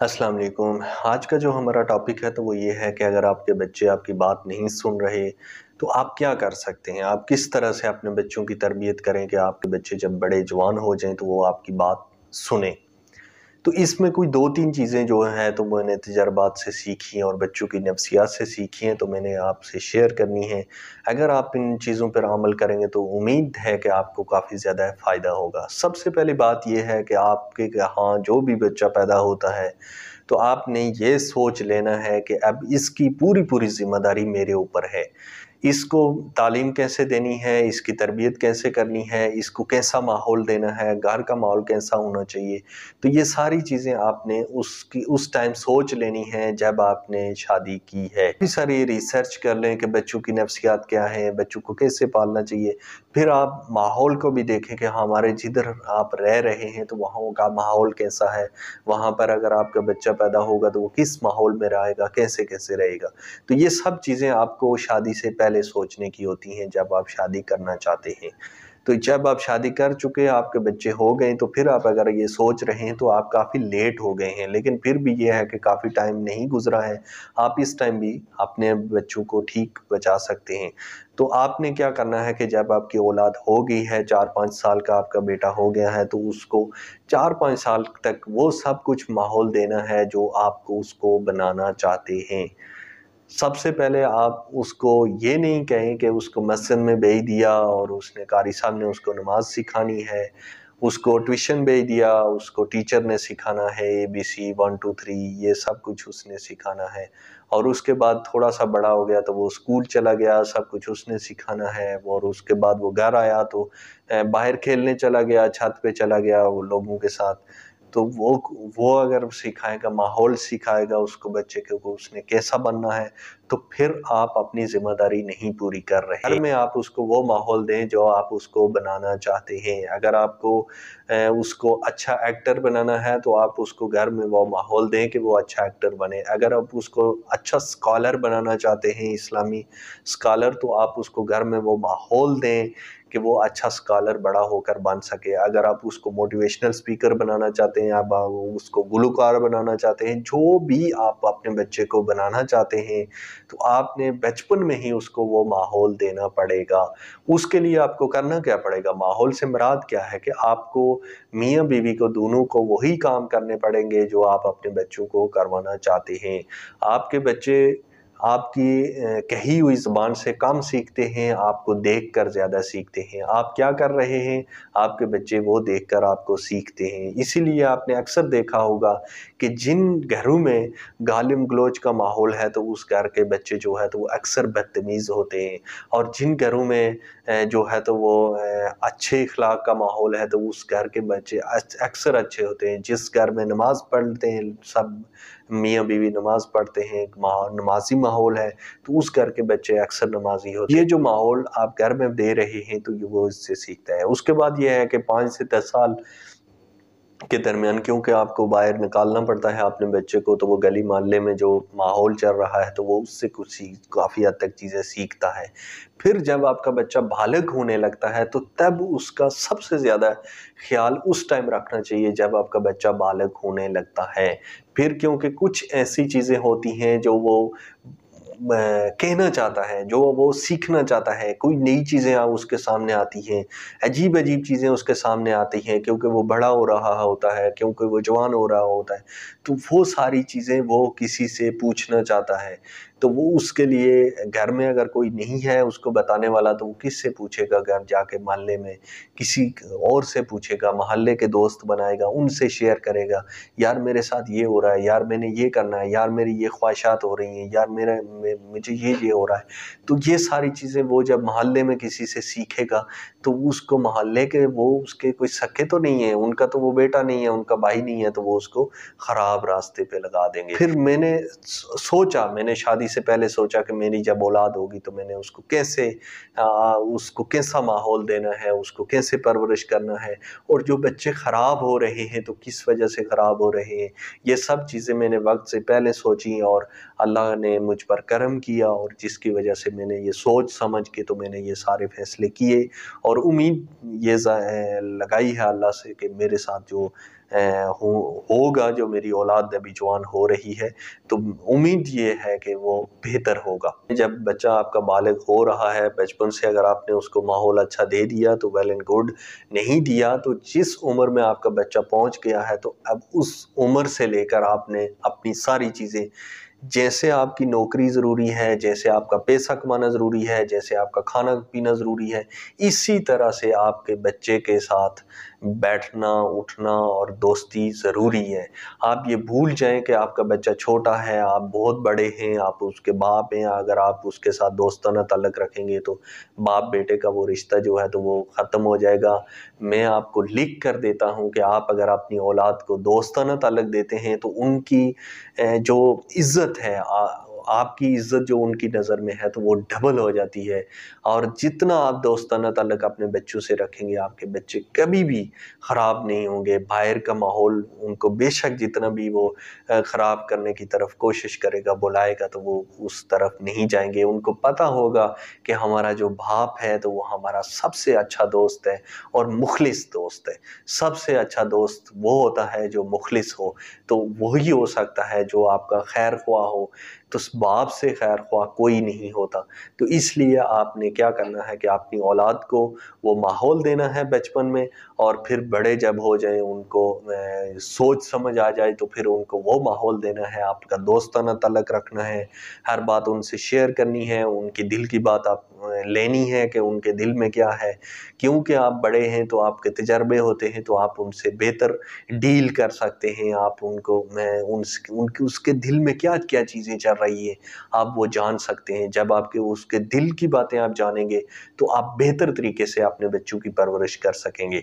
अस्सलाम वालेकुम। आज का जो हमारा टॉपिक है तो वो ये है कि अगर आपके बच्चे आपकी बात नहीं सुन रहे तो आप क्या कर सकते हैं? आप किस तरह से अपने बच्चों की तरबियत करें कि आपके बच्चे जब बड़े जवान हो जाएँ तो वो आपकी बात सुनें? तो इसमें कोई 2-3 चीज़ें जो हैं तो मैंने तजर्बात से सीखी हैं और बच्चों की नफ्सियात से सीखी हैं, तो मैंने आपसे शेयर करनी है। अगर आप इन चीज़ों पर अमल करेंगे तो उम्मीद है कि आपको काफ़ी ज़्यादा फ़ायदा होगा। सबसे पहली बात ये है कि आपके यहाँ जो भी बच्चा पैदा होता है तो आपने ये सोच लेना है कि अब इसकी पूरी ज़िम्मेदारी मेरे ऊपर है। इसको तालीम कैसे देनी है, इसकी तरबियत कैसे करनी है, इसको कैसा माहौल देना है, घर का माहौल कैसा होना चाहिए। तो ये सारी चीज़ें आपने उस टाइम सोच लेनी है जब आपने शादी की है। काफ़ी सारी रिसर्च कर लें कि बच्चों की नफ्सियात क्या है, बच्चों को कैसे पालना चाहिए। फिर आप माहौल को भी देखें कि हमारे जिधर आप रह रहे हैं तो वहाँ का माहौल कैसा है। वहाँ पर अगर आपका बच्चा पैदा होगा तो वो किस माहौल में रहेगा, कैसे-कैसे रहेगा। तो ये सब चीज़ें आपको शादी से पहले सोचने की होती हैं जब आप शादी करना चाहते हैं। तो जब आप शादी कर चुके, आपके बच्चे हो गए, तो फिर आप अगर ये सोच रहे हैं तो आप काफ़ी लेट हो गए हैं। लेकिन फिर भी ये है कि काफ़ी टाइम नहीं गुज़रा है। आप इस टाइम भी अपने बच्चों को ठीक बचा सकते हैं। तो आपने क्या करना है कि जब आपकी औलाद हो गई है, 4-5 साल का आपका बेटा हो गया है, तो उसको 4-5 साल तक वो सब कुछ माहौल देना है जो आपको उसको बनाना चाहते हैं। सबसे पहले आप उसको ये नहीं कहें कि उसको मस्जिद में भेज दिया और उसने कारी साहब ने उसको नमाज़ सिखानी है, उसको ट्यूशन भेज दिया, उसको टीचर ने सिखाना है एबीसी 1 2 3 ये सब कुछ उसने सिखाना है। और उसके बाद थोड़ा-सा बड़ा हो गया तो वो स्कूल चला गया, सब कुछ उसने सिखाना है और उसके बाद वो घर आया तो बाहर खेलने चला गया, छत पे चला गया वो लोगों के साथ। तो वो अगर सिखाएगा, माहौल सिखाएगा उसको बच्चे को उसने कैसा बनना है, तो फिर आप अपनी ज़िम्मेदारी नहीं पूरी कर रहे। घर में आप उसको वो माहौल दें जो आप उसको बनाना चाहते हैं। अगर आपको उसको अच्छा एक्टर बनाना है तो आप उसको घर में वो माहौल दें कि वो अच्छा एक्टर बने। अगर आप उसको अच्छा स्कॉलर बनाना चाहते हैं, इस्लामी स्कॉलर, तो आप उसको घर में वो माहौल दें कि वो अच्छा स्कॉलर बड़ा होकर बन सके। अगर आप उसको मोटिवेशनल स्पीकर बनाना चाहते हैं, आप उसको गुलकार बनाना चाहते हैं, जो भी आप अपने बच्चे को बनाना चाहते हैं, तो आपने बचपन में ही उसको वो माहौल देना पड़ेगा। उसके लिए आपको करना क्या पड़ेगा? माहौल से मुराद क्या है कि आपको मियाँ-बीवी को दोनों को वही काम करने पड़ेंगे जो आप अपने बच्चों को करवाना चाहते हैं। आपके बच्चे आपकी कही हुई ज़ुबान से कम सीखते हैं, आपको देखकर ज़्यादा सीखते हैं। आप क्या कर रहे हैं, आपके बच्चे वो देखकर आपको सीखते हैं। इसीलिए आपने अक्सर देखा होगा कि जिन घरों में गालिम-गलौज का माहौल है, तो उस घर के बच्चे जो है तो वो अक्सर बदतमीज़ होते हैं। और जिन घरों में जो है तो वो अच्छे इख़्लाक़ का माहौल है, तो उस घर के बच्चे अक्सर अच्छे होते हैं। जिस घर में नमाज़ पढ़ते हैं, सब मियाँ-बीवी नमाज़ पढ़ते हैं, एक नमाज़ी माहौल है, तो उस घर के बच्चे अक्सर नमाज़ी होते हैं। ये जो माहौल आप घर में दे रहे हैं, तो ये वो इससे सीखता है। उसके बाद ये है कि 5 से 10 साल के दरमियान क्योंकि आपको बाहर निकालना पड़ता है अपने बच्चे को, तो वो गली मोहल्ले में जो माहौल चल रहा है तो वो उससे कुछ काफ़ी हद तक चीज़ें सीखता है। फिर जब आपका बच्चा बालिग होने लगता है तो तब उसका सबसे ज़्यादा ख़्याल उस टाइम रखना चाहिए जब आपका बच्चा बालिग होने लगता है। फिर क्योंकि कुछ ऐसी चीज़ें होती हैं जो वो कहना चाहता है, जो वो सीखना चाहता है, कोई नई चीज़ें उसके सामने आती हैं, अजीब-अजीब चीज़ें उसके सामने आती हैं क्योंकि वो बड़ा हो रहा होता है, क्योंकि वो जवान हो रहा होता है, तो वो सारी चीज़ें वो किसी से पूछना चाहता है। तो वो उसके लिए घर में अगर कोई नहीं है उसको बताने वाला तो वो किससे पूछेगा? घर जाके मोहल्ले में किसी और से पूछेगा, मोहल्ले के दोस्त बनाएगा, उनसे शेयर करेगा, यार मेरे साथ ये हो रहा है, यार मैंने ये करना है, यार मेरी ये ख्वाहिशात हो रही हैं, यार मुझे ये हो रहा है। तो ये सारी चीज़ें वो जब मोहल्ले में किसी से सीखेगा तो उसको मोहल्ले के वो उसके कोई सगे तो नहीं है, उनका तो वो बेटा नहीं है, उनका भाई नहीं है, तो वो उसको ख़राब रास्ते पे लगा देंगे। फिर मैंने शादी से पहले सोचा कि मेरी जब औलाद होगी तो मैंने उसको कैसा माहौल देना है, उसको कैसे परवरिश करना है, और जो बच्चे ख़राब हो रहे हैं तो किस वजह से ख़राब हो रहे हैं, ये सब चीज़ें मैंने वक्त से पहले सोची और अल्लाह ने मुझ पर करम किया, और जिसकी वजह से मैंने ये सोच समझ के तो मैंने ये सारे फ़ैसले किए और उम्मीद ये लगाई है अल्लाह से कि मेरे साथ जो ہوگا جو میری اولاد ابھی جوان ہو رہی ہے، تو امید یہ ہے کہ وہ بہتر ہوگا۔ جب بچہ آپ کا بالغ ہو رہا ہے، بچپن سے اگر آپ نے اس کو ماحول اچھا دے دیا تو ویل اینڈ گڈ، نہیں دیا تو جس عمر میں آپ کا بچہ پہنچ گیا ہے تو اب اس عمر سے لے کر آپ نے اپنی ساری چیزیں، جیسے آپ کی نوکری ضروری ہے، جیسے آپ کا پیسہ کمانا ضروری ہے، جیسے آپ کا کھانا پینا ضروری ہے، اسی طرح سے آپ کے بچے کے ساتھ بیٹھنا اٹھنا اور دوستی ضروری ہے۔ آپ یہ بھول جائیں کہ آپ کا بچہ چھوٹا ہے، آپ بہت بڑے ہیں، آپ اس کے باپ ہیں، اگر آپ اس کے ساتھ دوستانہ تعلق رکھیں گے تو باپ بیٹے کا وہ رشتہ جو ہے تو وہ ختم ہو جائے گا۔ میں آپ کو لکھ کر دیتا ہوں کہ آپ اگر اپنی اولاد کو دوستانہ تعلق دیتے ہیں تو ان کی جو عزت ہے، آپ کی عزت جو ان کی نظر میں ہے تو وہ ڈبل ہو جاتی ہے۔ اور جتنا آپ دوستانہ تعلق اپنے بچوں سے رکھیں گے، آپ کے بچے کبھی بھی خراب نہیں ہوں گے۔ باہر کا ماحول ان کو بے شک جتنا بھی وہ خراب کرنے کی طرف کوشش کرے گا، بلائے گا، تو وہ اس طرف نہیں جائیں گے۔ ان کو پتہ ہوگا کہ ہمارا جو باپ ہے تو وہ ہمارا سب سے اچھا دوست ہے اور مخلص دوست ہے۔ سب سے اچھا دوست وہ ہوتا ہے جو مخلص ہو، تو وہی ہو سکتا ہے جو آپ کا خیر خواہ ہو۔ تو اس باپ سے خیر خواہ کوئی نہیں ہوتا۔ تو اس لیے آپ نے کیا کرنا ہے کہ اپنی اولاد کو وہ ماحول دینا ہے بچپن میں، اور پھر بڑے جب ہو جائیں، ان کو سوچ سمجھ آ جائے تو پھر ان کو وہ ماحول دینا ہے۔ آپ کا دوستانہ تعلق رکھنا ہے، ہر بات ان سے شیئر کرنی ہے، ان کی دل کی بات آپ لینی ہے کہ ان کے دل میں کیا ہے، کیونکہ آپ بڑے ہیں تو آپ کے تجربے ہوتے ہیں، تو آپ ان سے بہتر ڈیل کر سکتے ہیں۔ آپ ان کو اس کے دل میں کیا کیا چیزیں چل رہی ہیں آپ وہ جان سکتے ہیں۔ جب آپ کے اس کے دل کی باتیں آپ جانیں گے تو آپ بہتر طریقے سے اپنے بچوں کی پرورش کر سکیں گے۔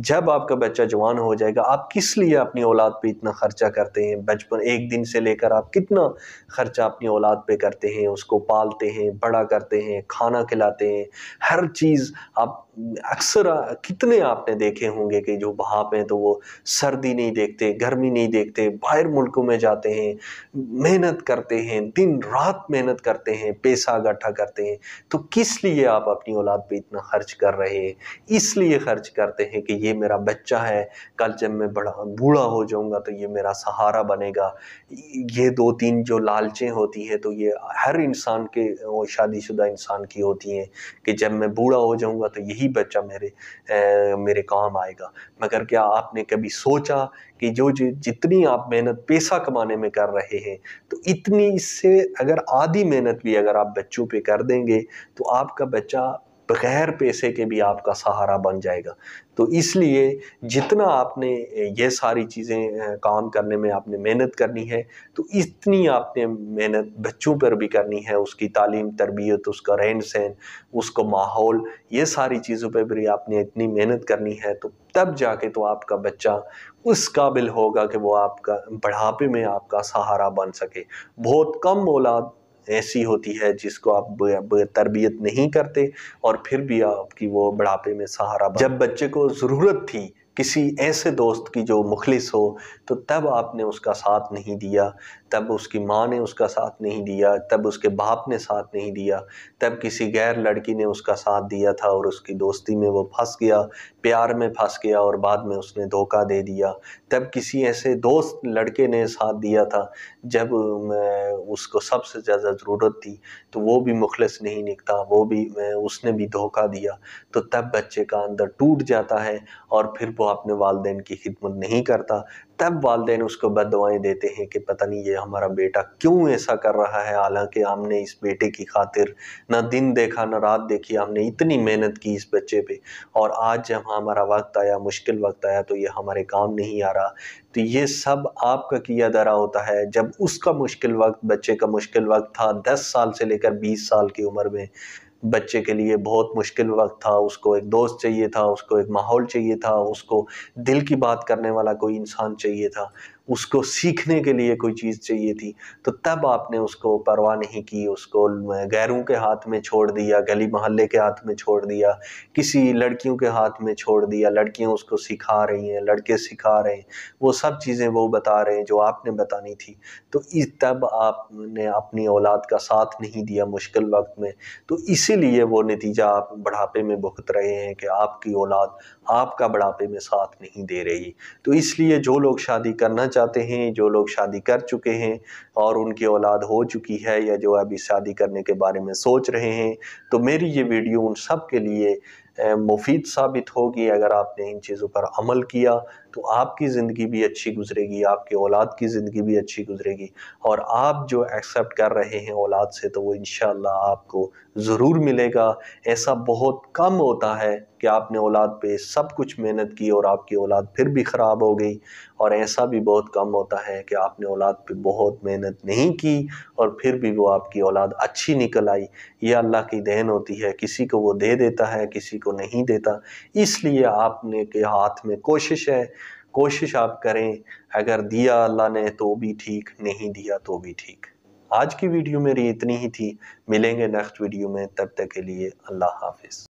جب آپ کا بچہ جوان ہو جائے گا، آپ کس لیے اپنی اولاد پہ اتنا خرچہ کرتے ہیں؟ بچپن ایک دن سے لے کر آپ کتنا خرچہ اپنی اولاد پہ کرتے ہیں، اس کو پالتے ہیں، بڑا کرتے ہیں، کھانا کھلاتے ہیں، ہر چیز آپ اکثر کتنے آپ نے دیکھے ہوں گے کہ جو باپ ہیں تو وہ سردی نہیں دیکھتے، گرمی نہیں دیکھتے، باہر ملکوں میں جاتے ہیں، محنت کرتے ہیں، دن رات محنت کرتے ہیں، پیسہ اکٹھا کرتے ہیں۔ تو کس لیے آپ اپنی اولاد پہ اتنا خرچ کر رہے ہیں؟ اس لیے خرچ کرتے ہیں کہ یہ میرا بچہ ہے، کل جب میں بوڑھا ہو جاؤں گا تو یہ میرا سہارا بنے گا۔ یہ دو تین جو لالچیں ہوتی ہیں تو یہ ہر انسان کے، شادی شدہ انسان کی ہوتی ہیں کہ جب میں بوڑھا ہو جاؤں گا تو یہی بچہ میرے کام آئے گا۔ مگر کیا آپ نے کبھی سوچا کہ جتنی آپ محنت پیسہ کمانے میں کر رہے ہیں تو اتنی اس سے اگر آدھی محنت بھی اگر آپ بچوں پہ کر دیں گے تو آپ کا بچہ بغیر پیسے کے بھی آپ کا سہارا بن جائے گا۔ تو اس لیے جتنا آپ نے یہ ساری چیزیں کام کرنے میں آپ نے محنت کرنی ہے تو اتنی آپ نے محنت بچوں پر بھی کرنی ہے، اس کی تعلیم تربیت، اس کا رہن سہن، اس کو ماحول، یہ ساری چیزوں پہ بھی آپ نے اتنی محنت کرنی ہے، تو تب جا کے تو آپ کا بچہ اس قابل ہوگا کہ وہ آپ کا بڑھاپے میں آپ کا سہارا بن سکے۔ بہت کم اولاد ایسی ہوتی ہے جس کو آپ تربیت نہیں کرتے اور پھر بھی آپ کی وہ بڑھاپے میں سہارا جب بچے کو ضرورت تھی کسی ایسے دوست کی جو مخلص ہو تو تب آپ نے اس کا ساتھ نہیں دیا، تب اس کی ماں نے اس کا ساتھ نہیں دیا، تب اس کے باپ نے ساتھ نہیں دیا، تب کسی غیر لڑکی نے اس کا ساتھ دیا تھا اور اس کی دوستی میں وہ پھنس گیا، پیار میں پھنس گیا اور بعد میں اس نے دھوکہ دے دیا۔ تب کسی ایسے دوست لڑکے نے ساتھ دیا تھا جب اس کو سب سے زیادہ ضرورت تھی تو وہ بھی مخلص نہیں نکلا، اس نے بھی دھوکہ دیا۔ تو تب بچے کا اندر ٹوٹ جاتا ہے اور پھر وہ اپنے والدین کی خدمت نہیں کرتا۔ تب والدین اس کو بد دعائیں دیتے ہیں کہ پتہ نہیں یہ ہمارا بیٹا کیوں ایسا کر رہا ہے، حالانکہ ہم نے اس بیٹے کی خاطر نہ دن دیکھا نہ رات دیکھی، ہم نے اتنی محنت کی اس بچے پہ، اور آج جب ہمارا وقت آیا، مشکل وقت آیا تو یہ ہمارے کام نہیں آ رہا۔ تو یہ سب آپ کا کیا دھرا ہوتا ہے۔ جب اس کا مشکل وقت، بچے کا مشکل وقت تھا، 10 سال سے لے کر 20 سال کی عمر میں بچے کے لیے بہت مشکل وقت تھا، اس کو ایک دوست چاہیے تھا، اس کو ایک ماحول چاہیے تھا، اس کو دل کی بات کرنے والا کوئی انسان چاہیے تھا۔ उसको सीखने के लिए कोई चीज़ चाहिए थी, तो तब आपने उसको परवाह नहीं की, उसको गैरों के हाथ में छोड़ दिया, गली मोहल्ले के हाथ में छोड़ दिया, किसी लड़कियों के हाथ में छोड़ दिया। लड़कियां उसको सिखा रही हैं, लड़के सिखा रहे हैं, वो सब चीज़ें वो बता रहे हैं जो आपने बतानी थी। तो तब आपने अपनी औलाद का साथ नहीं दिया मुश्किल वक्त में, तो इसीलिए वो नतीजा आप बुढ़ापे में भुगत रहे हैं कि आपकी औलाद आपका बुढ़ापे में साथ नहीं दे रही। तो इसलिए जो लोग शादी करना चाहते हैं, जो लोग शादी कर चुके हैं और उनकी औलाद हो चुकी है, या जो अभी शादी करने के बारे में सोच रहे हैं, तो मेरी ये वीडियो उन सब के लिए मुफीद साबित होगी। अगर आपने इन चीज़ों पर अमल किया तो आपकी ज़िंदगी भी अच्छी गुजरेगी, आपकी औलाद की ज़िंदगी भी अच्छी गुजरेगी, और आप जो एक्सेप्ट कर रहे हैं औलाद से, तो वो इंशाअल्लाह आपको ज़रूर मिलेगा। ऐसा बहुत कम होता है कि आपने औलाद पे सब कुछ मेहनत की और आपकी औलाद फिर भी ख़राब हो गई, और ऐसा भी बहुत कम होता है कि आपने औलाद पे बहुत मेहनत नहीं की और फिर भी वो आपकी औलाद अच्छी निकल आई। ये अल्लाह की देन होती है, किसी को वो दे देता है, किसी को नहीं देता। इसलिए आपने के हाथ में कोशिश है, कोशिश आप करें। अगर दिया अल्लाह ने तो भी ठीक, नहीं दिया तो भी ठीक। आज की वीडियो मेरी इतनी ही थी। मिलेंगे नेक्स्ट वीडियो में, तब तक के लिए अल्लाह हाफिज़।